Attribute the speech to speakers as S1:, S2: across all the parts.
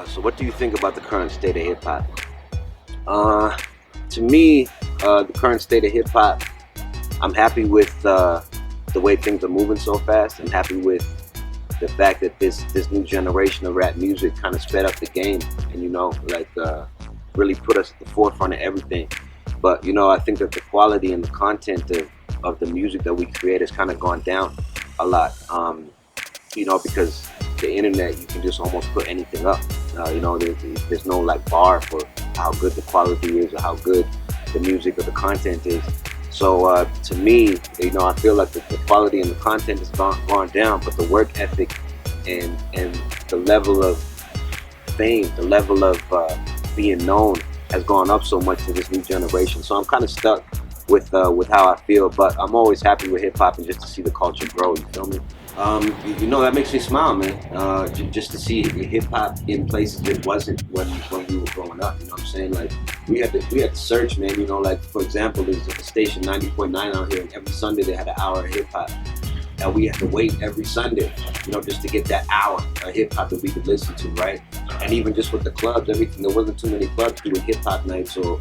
S1: So what do you think about the current state of hip hop? Uh, to me, the current state of hip hop, I'm happy with the way things are moving so fast. I'm happy with the fact that this new generation of rap music kind of sped up the game, and really put us at the forefront of everything. But I think that the quality and the content of the music that we create has kind of gone down a lot. Because the internet, you can just almost put anything up. There's no like bar for how good the quality is or how good the music or the content is. So to me, I feel like the quality and the content has gone down, but the work ethic and the level of fame, the level of being known has gone up so much to this new generation. So I'm kind of stuck with how I feel, but I'm always happy with hip hop and just to see the culture grow. You feel me? That makes me smile, man. Just to see hip hop in places it wasn't when we were growing up. You know what I'm saying? Like we had to search, man. Like for example, there's a station 90.9 out here, and every Sunday they had an hour of hip hop. And we had to wait every Sunday, just to get that hour of hip hop that we could listen to, right? And even just with the clubs, everything, there wasn't too many clubs doing hip hop nights or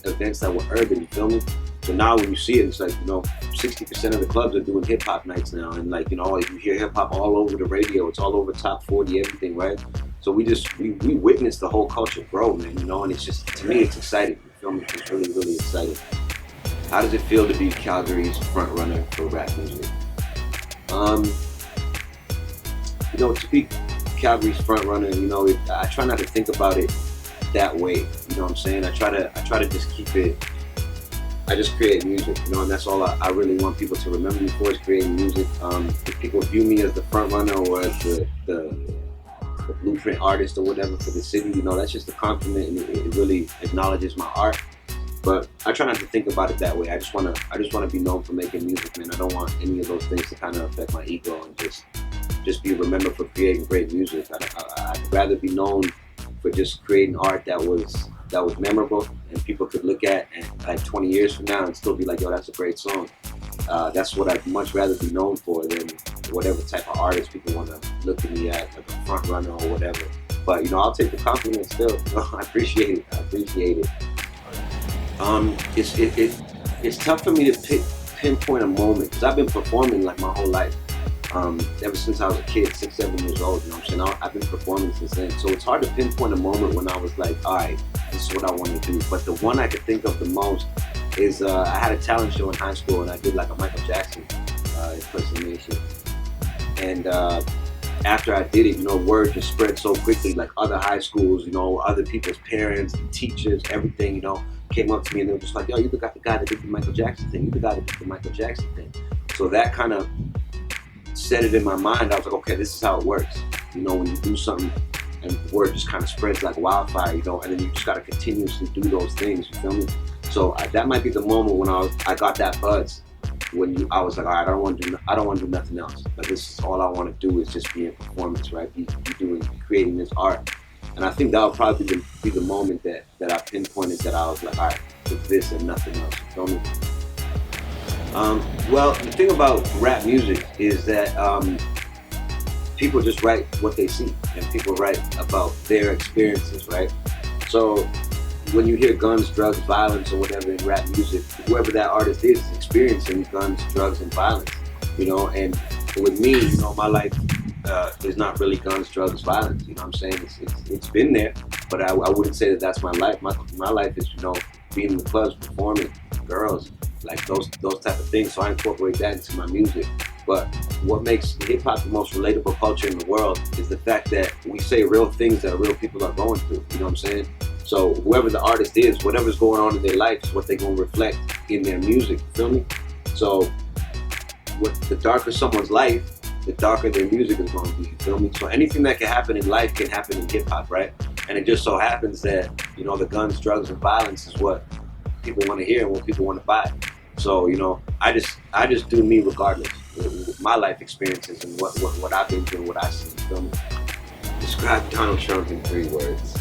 S1: events that were urban, you feel me? So now when you see it, it's like, 60% of the clubs are doing hip hop nights now. And you hear hip hop all over the radio, it's all over top 40, everything, right? So we witnessed the whole culture grow, man, and it's just, to me, it's exciting, you feel me? It's really, really exciting. How does it feel to be Calgary's front runner for rap music? To be Calgary's front runner, I try not to think about it that way. You know what I'm saying? I try to just keep it. I just create music, and that's all I really want people to remember me for is creating music. If people view me as the front runner or as the blueprint artist or whatever for the city, that's just a compliment, and it really acknowledges my art. But I try not to think about it that way. I just wanna be known for making music, man. I don't want any of those things to kind of affect my ego and just be remembered for creating great music. I'd rather be known for just creating art that was memorable and people could look at and like 20 years from now and still be like, yo, that's a great song. That's what I'd much rather be known for than whatever type of artist people want to look at me at, like a front runner or whatever. But I'll take the compliment still. I appreciate it. It's tough for me to pinpoint a moment because I've been performing like my whole life. Ever since I was a kid, 6, 7 years old, you know what I'm saying? I've been performing since then. So it's hard to pinpoint a moment when I was like, all right, this is what I want to do. But the one I could think of the most is I had a talent show in high school and I did like a Michael Jackson impersonation. And after I did it, word just spread so quickly, like other high schools, other people's parents, teachers, everything, came up to me and they were just like, yo, you the guy that did the Michael Jackson thing. You the guy that did the Michael Jackson thing. So that kind of set it in my mind. I was like, okay, this is how it works. When you do something and the word just kind of spreads like wildfire, and then you just got to continuously do those things, you feel me? So that might be the moment when I got that buzz. When I was like, all right, I don't want to do nothing else. Like this is all I want to do is just be in performance, right? Be creating this art. And I think that would probably be the moment that I pinpointed that I was like, all right, it's this and nothing else. You feel me? Well, the thing about rap music is that people just write what they see, and people write about their experiences, right? So when you hear guns, drugs, violence, or whatever in rap music, whoever that artist is experiencing guns, drugs, and violence, And with me, my life is not really guns, drugs, violence. You know what I'm saying? It's been there, but I wouldn't say that that's my life. My life is, being in the clubs, performing, girls, like those type of things. So I incorporate that into my music. But what makes hip hop the most relatable culture in the world is the fact that we say real things that real people are going through. You know what I'm saying? So whoever the artist is, whatever's going on in their life is what they're gonna reflect in their music. You feel me? So the darker someone's life, the darker their music is gonna be. You feel me? So anything that can happen in life can happen in hip hop, right? And it just so happens that the guns, drugs, and violence is what people want to hear and what people want to buy. So I just do me regardless with my life experiences and what I've been through, what I see. You feel me? Describe Donald Trump in 3 words.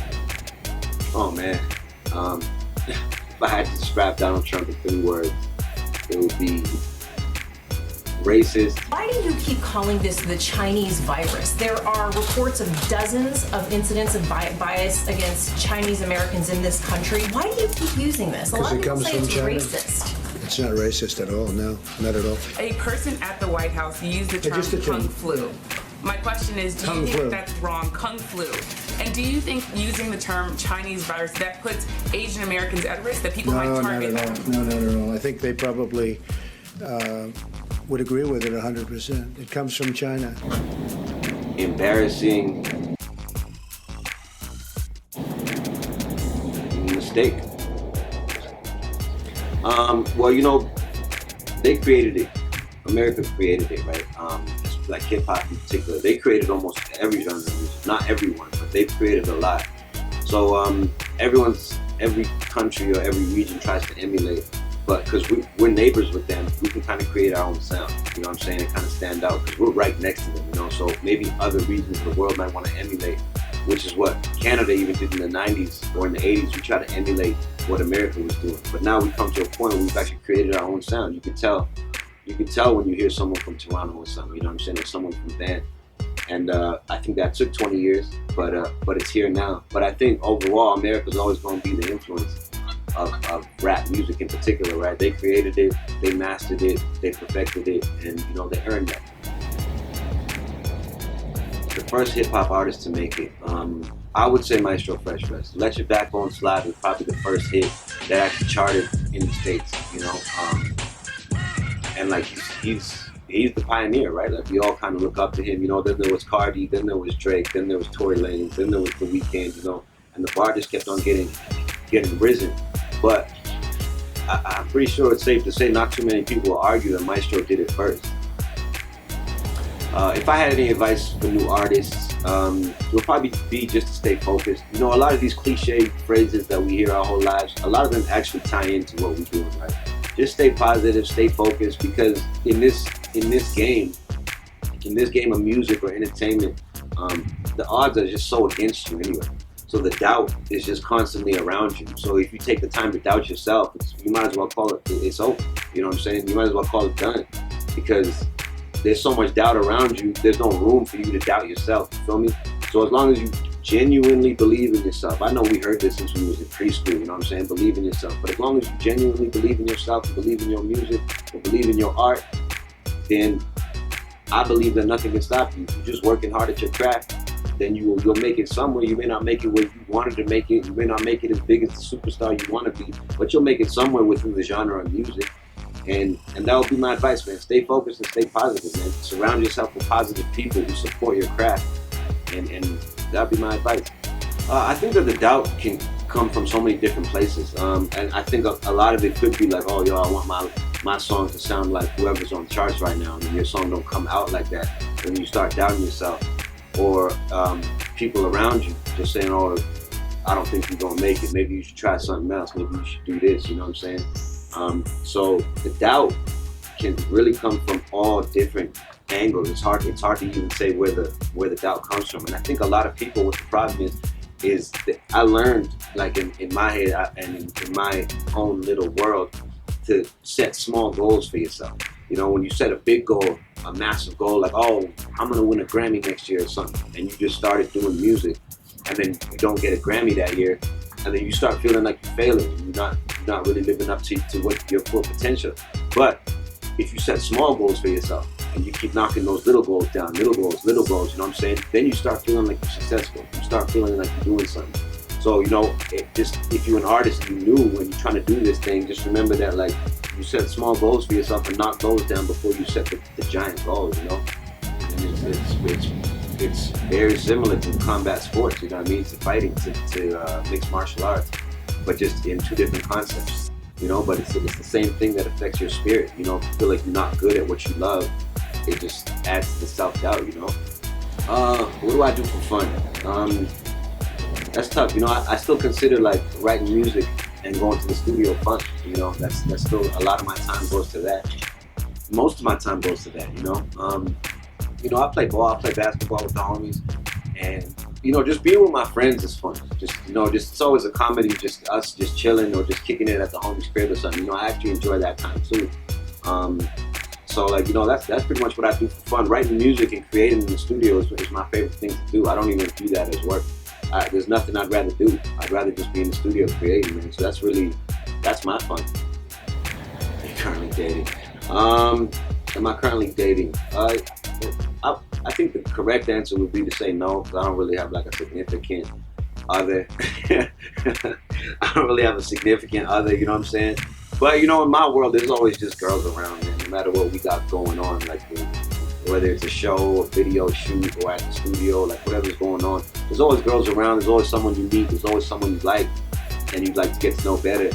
S1: Oh man, if I had to describe Donald Trump in 3 words, it would be racist.
S2: Why do you keep calling this the Chinese virus? There are reports of dozens of incidents of bias against Chinese Americans in this country. Why do you keep using this? A lot of people say it's racist.
S3: It's not racist at all, no, not at all.
S4: A person at the White House used the term Kung Flu. My question is, do you think that's wrong, Kung Flu? And do you think using the term Chinese virus, that puts Asian Americans at risk, that people might target them?
S3: No, not at all. I think they probably would agree with it 100%. It comes from China.
S1: Embarrassing mistake. Well, you know, they created it. America created it, right? Like hip hop in particular. They created almost every genre of music. Not everyone, but they've created a lot. So every country or every region tries to emulate, but because we're neighbors with them, we can kind of create our own sound. You know what I'm saying? And kind of stand out because we're right next to them. You know, so maybe other regions of the world might want to emulate, which is what Canada even did in the 90s or in the 80s. We try to emulate what America was doing. But now we come to a point where we've actually created our own sound. You can tell when you hear someone from Toronto or something, you know what I'm saying, or someone from Van. And I think that took 20 years, but it's here now. But I think overall, America's always going to be the influence of rap music in particular, right? They created it, they mastered it, they perfected it, and you know, they earned that. The first hip hop artist to make it, I would say Maestro Fresh Wes. Let Your Backbone Slide was probably the first hit that actually charted in the States, you know. And like he's the pioneer, right? Like we all kind of look up to him, you know. Then there was Cardi, then there was Drake, then there was Tory Lanez, then there was The Weeknd, you know. And the bar just kept on getting risen. But I'm pretty sure it's safe to say not too many people will argue that Maestro did it first. If I had any advice for new artists, it would probably be just to stay focused. You know, a lot of these cliche phrases that we hear our whole lives, a lot of them actually tie into what we're doing, right? Just stay positive, stay focused, because in this game of music or entertainment, the odds are just so against you anyway. So the doubt is just constantly around you. So if you take the time to doubt yourself, you might as well call it's over. You know what I'm saying? You might as well call it done, because there's so much doubt around you. There's no room for you to doubt yourself. You feel me? So as long as you genuinely believe in yourself, I know we heard this since we was in preschool, you know what I'm saying? Believe in yourself. But as long as you genuinely believe in yourself, and believe in your music, and believe in your art, then I believe that nothing can stop you. If you're just working hard at your craft, then you'll make it somewhere. You may not make it where you wanted to make it. You may not make it as big as the superstar you want to be, but you'll make it somewhere within the genre of music. And that would be my advice, man. Stay focused and stay positive, man. Surround yourself with positive people who support your craft, and that would be my advice. I think that the doubt can come from so many different places, and I think a lot of it could be like, oh, yo, I want my song to sound like whoever's on charts right now, and your song don't come out like that, and you start doubting yourself. Or people around you just saying, oh, I don't think you're gonna make it. Maybe you should try something else. Maybe you should do this. You know what I'm saying? So the doubt can really come from all different angles. It's hard to even say where the doubt comes from. And I think a lot of people, what the problem is that I learned, like in my head and in my own little world, to set small goals for yourself. You know, when you set a big goal, a massive goal, like, oh, I'm gonna win a Grammy next year or something, and you just started doing music, and then you don't get a Grammy that year, and then you start feeling like you're failing, and you're not really living up to what your full potential. But if you set small goals for yourself, and you keep knocking those little goals down, little goals, you know what I'm saying? Then you start feeling like you're successful. You start feeling like you're doing something. So, you know, if you're an artist, you knew when you're trying to do this thing, just remember that, like, you set small goals for yourself and knock those down before you set the giant goals, you know? And it's very similar to combat sports, you know what I mean? To fighting, to mixed martial arts, but just in two different concepts, you know? But it's the same thing that affects your spirit, you know? If you feel like you're not good at what you love, it just adds to the self-doubt, you know? What do I do for fun? That's tough, you know. I still consider like writing music and going to the studio fun, you know. That's still a lot of my time goes to that. Most of my time goes to that, you know. I play ball, I play basketball with the homies, and you know, just being with my friends is fun. Just it's always a comedy, just us just chilling or just kicking it at the homies' crib or something. You know, I actually enjoy that time too. So like, you know, that's pretty much what I do for fun. Writing music and creating in the studio is my favorite thing to do. I don't even do that as work. There's nothing I'd rather do. I'd rather just be in the studio creating, man. So that's my fun. Are you currently dating? Am I currently dating? I think the correct answer would be to say no, because I don't really have like a significant other. I don't really have a significant other, you know what I'm saying? But you know, in my world, there's always just girls around, man, no matter what we got going on, like whether it's a show, a video shoot, or at the studio, like whatever's going on. There's always girls around, there's always someone you meet, there's always someone you like, and you'd like to get to know better.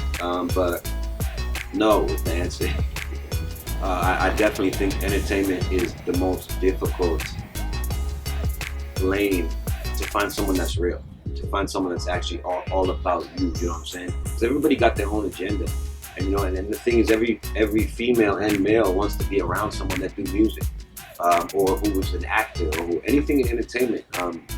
S1: But no is the answer. I definitely think entertainment is the most difficult lane to find someone that's real, to find someone that's actually all about you, you know what I'm saying? Because everybody got their own agenda. And you know, and the thing is, every female and male wants to be around someone that do music, or who was an actor, or anything in entertainment.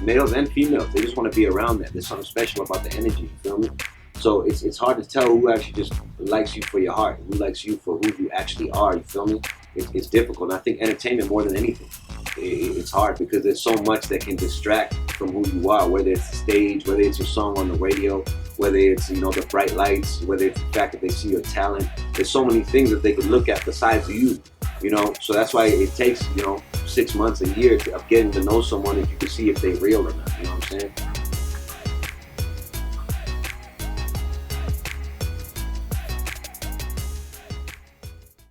S1: Males and females, they just want to be around that. There's something special about the energy, you feel me? So it's hard to tell who actually just likes you for your heart, who likes you for who you actually are, you feel me? It's difficult, and I think entertainment more than anything, it's hard because there's so much that can distract from who you are, whether it's the stage, whether it's your song on the radio, whether it's, you know, the bright lights, whether it's the fact that they see your talent. There's so many things that they could look at besides you, you know? So that's why it takes, you know, 6 months, a year of getting to know someone if you can see if they're real or not, you know what I'm saying?